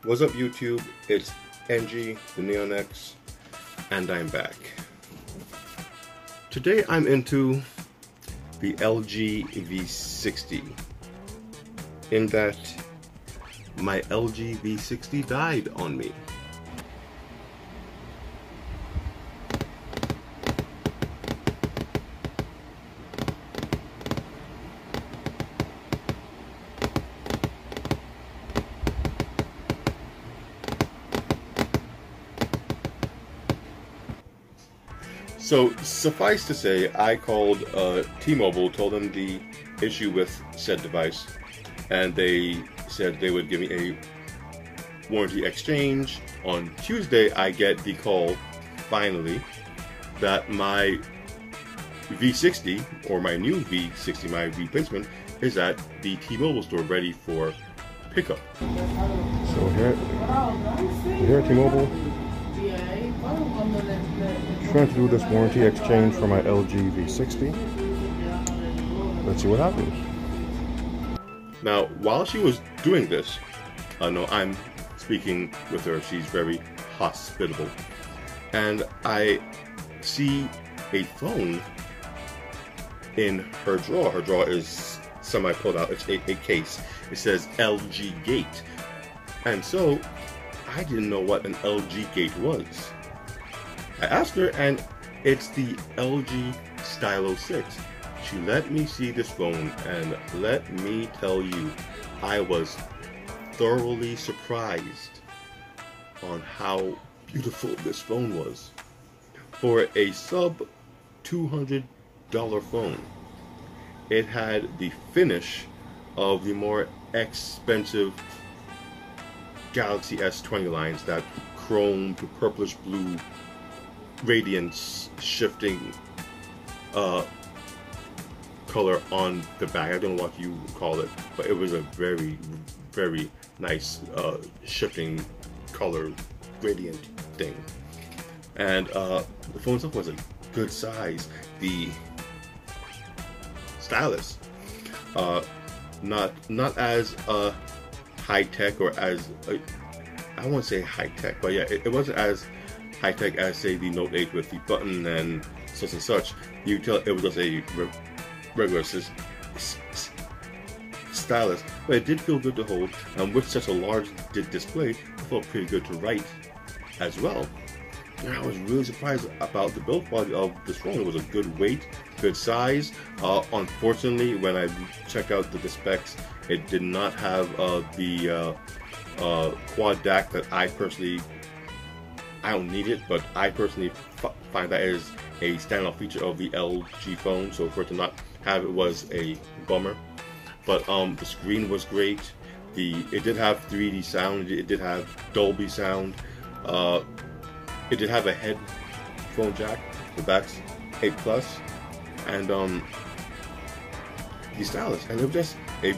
What's up, YouTube? It's NG, the Neon X, and I'm back. Today I'm into the LG V60, in that my LG V60 died on me. So suffice to say, I called T-Mobile, told them the issue with said device, and they said they would give me a warranty exchange. On Tuesday, I get the call, finally, that my V60, or my new V60, my replacement, is at the T-Mobile store ready for pickup. So here at T-Mobile, trying to do this warranty exchange for my LG V60. Let's see what happens. Now, while she was doing this, no, I'm speaking with her. She's very hospitable, and I see a phone in her drawer. Her drawer is semi-pulled out. It's a case. It says LG Gate, and so I didn't know what an LG Gate was. I asked her, and it's the LG Stylo 6. She let me see this phone, and let me tell you, I was thoroughly surprised on how beautiful this phone was. For a sub $200 phone, it had the finish of the more expensive Galaxy S20 lines, that chrome to purplish blue radiance shifting color on the back. I don't know what you call it, but it was a very, very nice shifting color gradient thing. And the phone itself was a good size. The stylus, not as high tech, or as I won't say high tech, but yeah, it wasn't as high tech as, say, the Note 8 with the button and such and such. You tell it was just a regular stylus, but it did feel good to hold, and with such a large display, it felt pretty good to write as well. And I was really surprised about the build quality of this phone. It was a good weight, good size. Unfortunately, when I checked out the specs, it did not have the quad DAC that I don't need it, but I personally find that is a standout feature of the LG phone, so for it to not have it was a bummer. But the screen was great. It did have 3D sound, it did have Dolby sound, it did have a headphone jack, but that's a plus, and the stylus, and it was a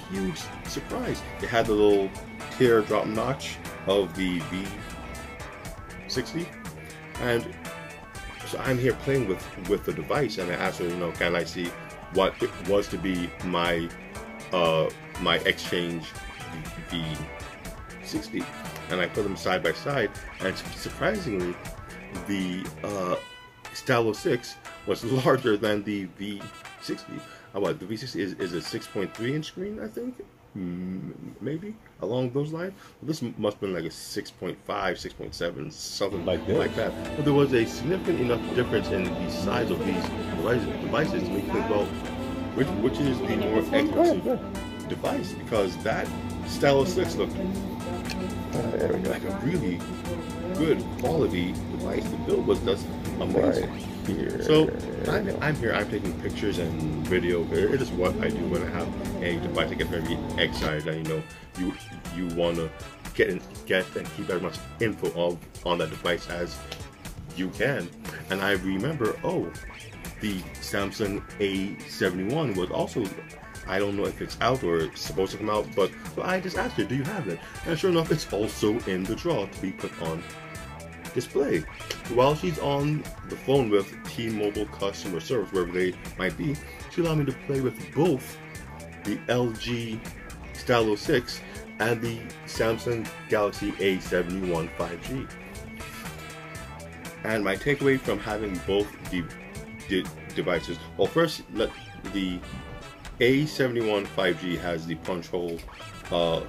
huge surprise. It had the little teardrop notch of the V60, and so I'm here playing with the device, and I asked her, can I see what it was to be my my exchange V60, and I put them side by side, and surprisingly, the Stylo 6 was larger than the V60. What, the V60 is a 6.3-inch screen, I think? Maybe along those lines. Well, this must have been like a 6.5, 6.7, something like that. But there was a significant enough difference in the size of these devices to make you think, well, which is the more expensive device? Because that Stylo 6 looked like a really good quality device. The build was just amazing. So I'm here, I'm taking pictures and video. It is what I do when I have a device. I get very excited, and you want to get and keep as much info on that device as you can. And I remember, the Samsung A71 was also, I don't know if it's out or it's supposed to come out, but so I just asked her, do you have it? And sure enough, it's also in the drawer to be put on display. While she's on the phone with T-Mobile customer service, wherever they might be, she allowed me to play with both the LG Stylo 6 and the Samsung Galaxy A71 5G. And my takeaway from having both devices, well, first, the A71 5G has the punch hole, well,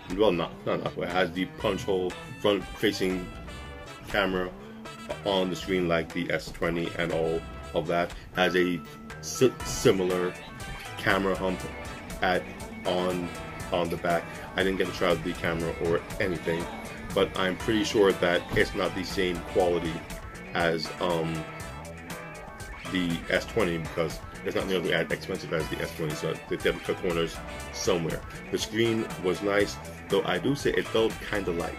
it has the punch hole front-facing camera on the screen like the S20 and all of that. Has a similar camera hump on the back. I didn't get to try out the camera or anything, but I'm pretty sure that it's not the same quality as the S20, because it's not nearly as expensive as the S20, so they have to cut corners somewhere. The screen was nice, though I do say it felt kind of light.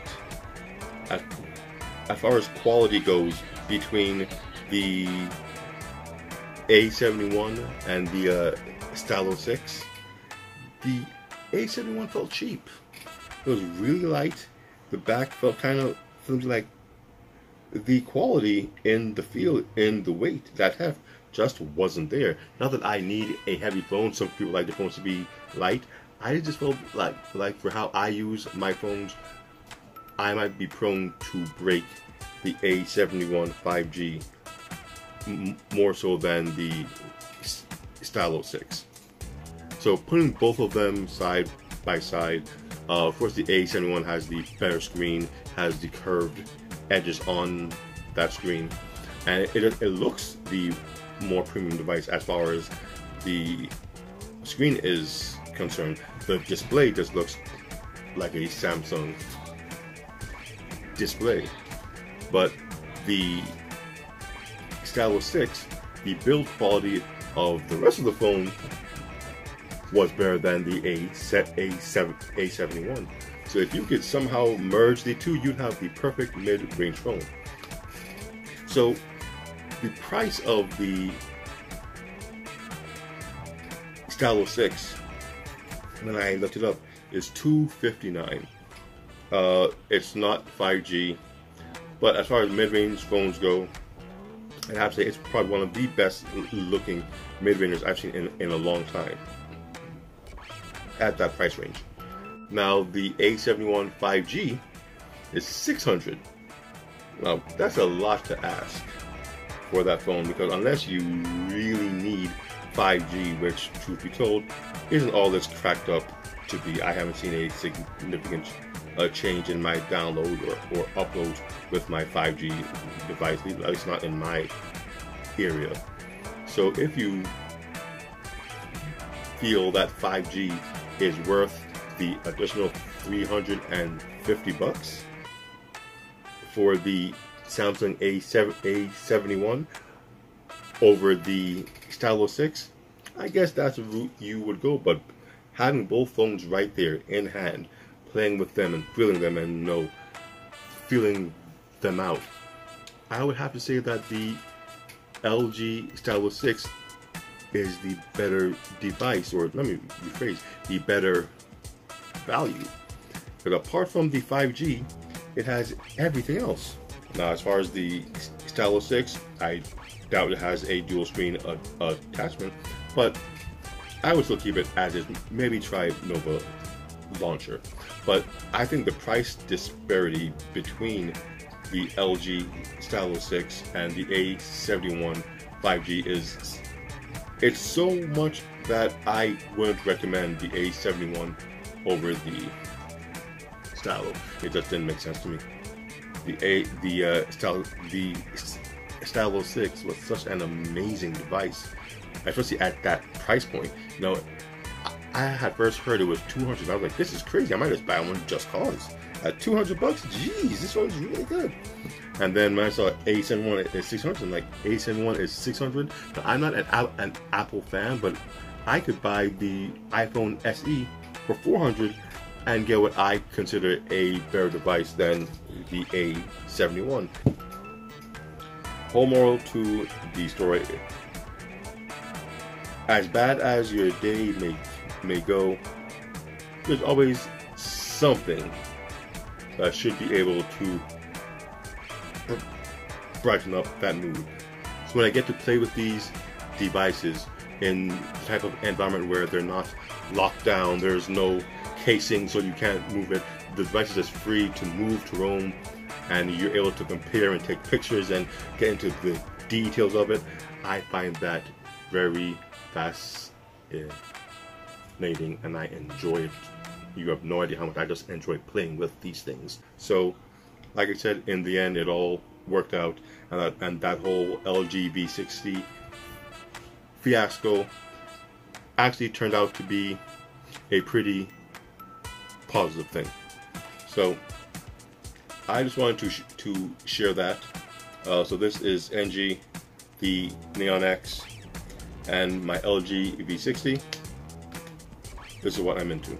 As far as quality goes, between the A71 and the Stylo 6, the A71 felt cheap. It was really light. The back felt kind of like the quality in the feel, in the weight, that heft just wasn't there. Not that I need a heavy phone. Some people like their phones to be light. I just felt like for how I use my phones, I might be prone to break the A71 5G more so than the Stylo 6. So putting both of them side by side, of course the A71 has the better screen, has the curved edges on that screen, and it looks the more premium device as far as the screen is concerned. The display just looks like a Samsung display, but the Stylo 6, the build quality of the rest of the phone was better than the A71. So if you could somehow merge the two, you'd have the perfect mid-range phone. So the price of the Stylo 6, when I looked it up, is $259. It's not 5G, but as far as mid-range phones go, I'd have to say it's probably one of the best looking mid-rangers I've seen in a long time at that price range. Now the A71 5G is $600. Now that's a lot to ask for that phone, because unless you really need 5G, which truth be told isn't all that's cracked up to be, I haven't seen a significant change in my download or upload with my 5G device, at least not in my area. So if you feel that 5G is worth the additional $350 for the Samsung A71 over the Stylo 6, I guess that's a route you would go. But having both phones right there in hand, playing with them and feeling them, and feeling them out, I would have to say that the LG Stylo 6 is the better device, or let me rephrase, the better value. But apart from the 5G, it has everything else. Now, as far as the Stylo 6, I doubt it has a dual screen attachment, but I would still keep it as is. Maybe try Nova Launcher. But I think the price disparity between the LG Stylo 6 and the A71 5G it's so much that I wouldn't recommend the A71 over the Stylo. It just didn't make sense to me. The Stylo 6 was such an amazing device, especially at that price point. I had first heard it was $200. I was like, this is crazy. I might just buy one just cause. At $200, geez, this one's really good. And then when I saw A71 is $600, I'm like, A71 is $600. But I'm not an Apple fan, but I could buy the iPhone SE for $400 and get what I consider a better device than the A71. Whole moral to the story: as bad as your day may go, there's always something that should be able to brighten up that mood. So when I get to play with these devices in the type of environment where they're not locked down, there's no casing so you can't move it. The device is just free to move, to roam, and you're able to compare and take pictures and get into the details of it. I find that very fascinating, and I enjoy it. You have no idea how much I just enjoy playing with these things. So, like I said, in the end, it all worked out, and that whole LG V60 fiasco actually turned out to be a pretty positive thing. So I just wanted to share that. So this is NG, the Neon X, and my LG V60. This is what I'm into.